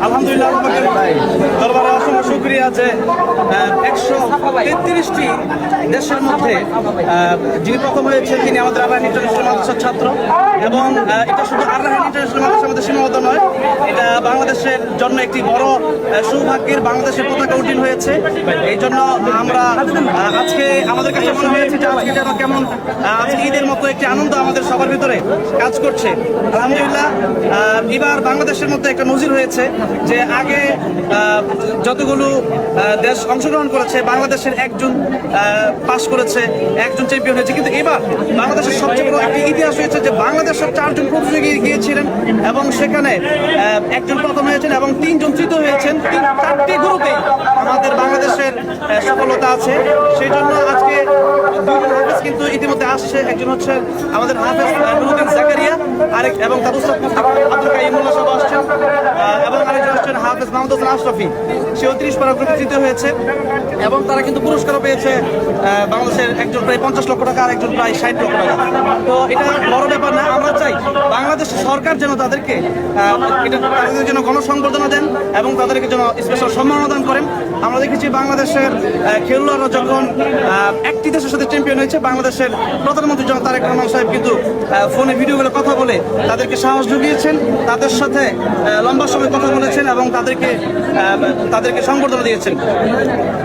আলহামদুলিল্লাহ দরবারে অসংখ্য শুকরিয়া আছে 133টি দেশের মধ্যে যিনি প্রথম হয়েছে তিনি আমাদের আররাহান ইন্টারন্যাশনাল মাদ্রাসার ছাত্র এবং এটা শুধু আররাহান ইন্টারন্যাশনাল মাদ্রাসার মধ্যে সীমাবদ্ধ নয়, এটা বাংলাদেশের জন্য একটি বড় সৌভাগ্যের বাংলাদেশের পতাকা উড্ডীন হয়েছে। এই জন্য আমরা আজকে আমাদের কাছে মনে হয়েছে যে আজকে যেন কেমন আজকে ঈদের মতো একটি আনন্দ আমাদের সবার ভিতরে কাজ করছে। আলহামদুলিল্লাহ এবার বাংলাদেশের মধ্যে একটা নজির হয়েছে যে আগে যতগুলো দেশ অংশগ্রহণ করেছে বাংলাদেশের একজন পাস করেছে, একজন চ্যাম্পিয়ন হয়েছে, কিন্তু এবার বাংলাদেশের সবচেয়ে বড় একটি ইতিহাস হয়েছে যে বাংলাদেশের 4 জন প্রতিযোগী গিয়েছিলেন এবং সেখানে একজন প্রথম হয়েছেন এবং 3 জন তৃতীয় হয়েছেন। 4টি গ্রুপেই আমাদের বাংলাদেশের সফলতা আছে। সেই জন্য আজকে 2 জন হাফেজ কিন্তু ইতিমধ্যে আসছে। একজন হচ্ছে আমাদের হাফেজ নুরুদ্দিন জাকারিয়া এবং তার উস্তাদ আব্দুল কাইয়ুমুল্লাহ সাহেব আসছেন এবং আরেকজন আসছেন হাফেজ মাহমুদ হাসান আশরাফি, সেও 30 পারা গ্রুপে তৃতীয় হয়েছে এবং তারা কিন্তু পুরস্কারও পেয়েছে বাংলাদেশের একজন প্রায় 50 লক্ষ টাকা আর একজন প্রায় 60 লক্ষ টাকা। তো এটা বড় ব্যাপার না, আমরা চাই বাংলাদেশ সরকার যেন তাদেরকে তাদের জন্য গণসংবর্ধনা দেন এবং তাদেরকে যেন স্পেশাল সম্মাননা দান করেন। আমরা দেখেছি বাংলাদেশের খেলোয়াড়রা যখন একটি দেশের সাথে চ্যাম্পিয়ন হয়েছে বাংলাদেশের প্রধানমন্ত্রী জন তারেক রহমান সাহেব কিন্তু ফোনে ভিডিও করে কথা বলে তাদেরকে সাহস জুগিয়েছেন, তাদের সাথে লম্বা সময় কথা বলেছেন এবং তাদেরকে সংবর্ধনা দিয়েছেন।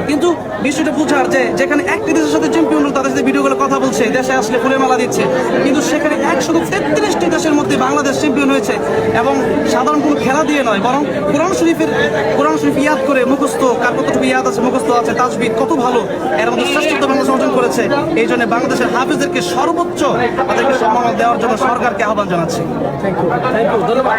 কিন্তু বিষয়টা বুঝার যে যেখানে একটি দেশের সাথে চ্যাম্পিয়ন তাদের সাথে ভিডিও করে কথা বলছে, দেশে আসলে ফুলের মালা দিচ্ছে, কিন্তু সেখানে 133টি দেশের মধ্যে বাংলাদেশ চ্যাম্পিয়ন হয়েছে এবং সাধারণ কোনো খেলা দিয়ে নয়, বরং কোরআন শরীফ ইয়াদ করে মুখস্থ, কার কতটুকু ইয়াদ আছে, মুখস্থ আছে, তাজবিদ কত ভালো, এর মধ্যে শ্রেষ্ঠত্ব বাংলাদেশ অর্জন করেছে। এই জন্য বাংলাদেশের হাফেজদেরকে সর্বোচ্চ তাদেরকে সম্মান দেওয়ার জন্য সরকারকে আহ্বান জানাচ্ছি। থ্যাংক ইউ ধন্যবাদ।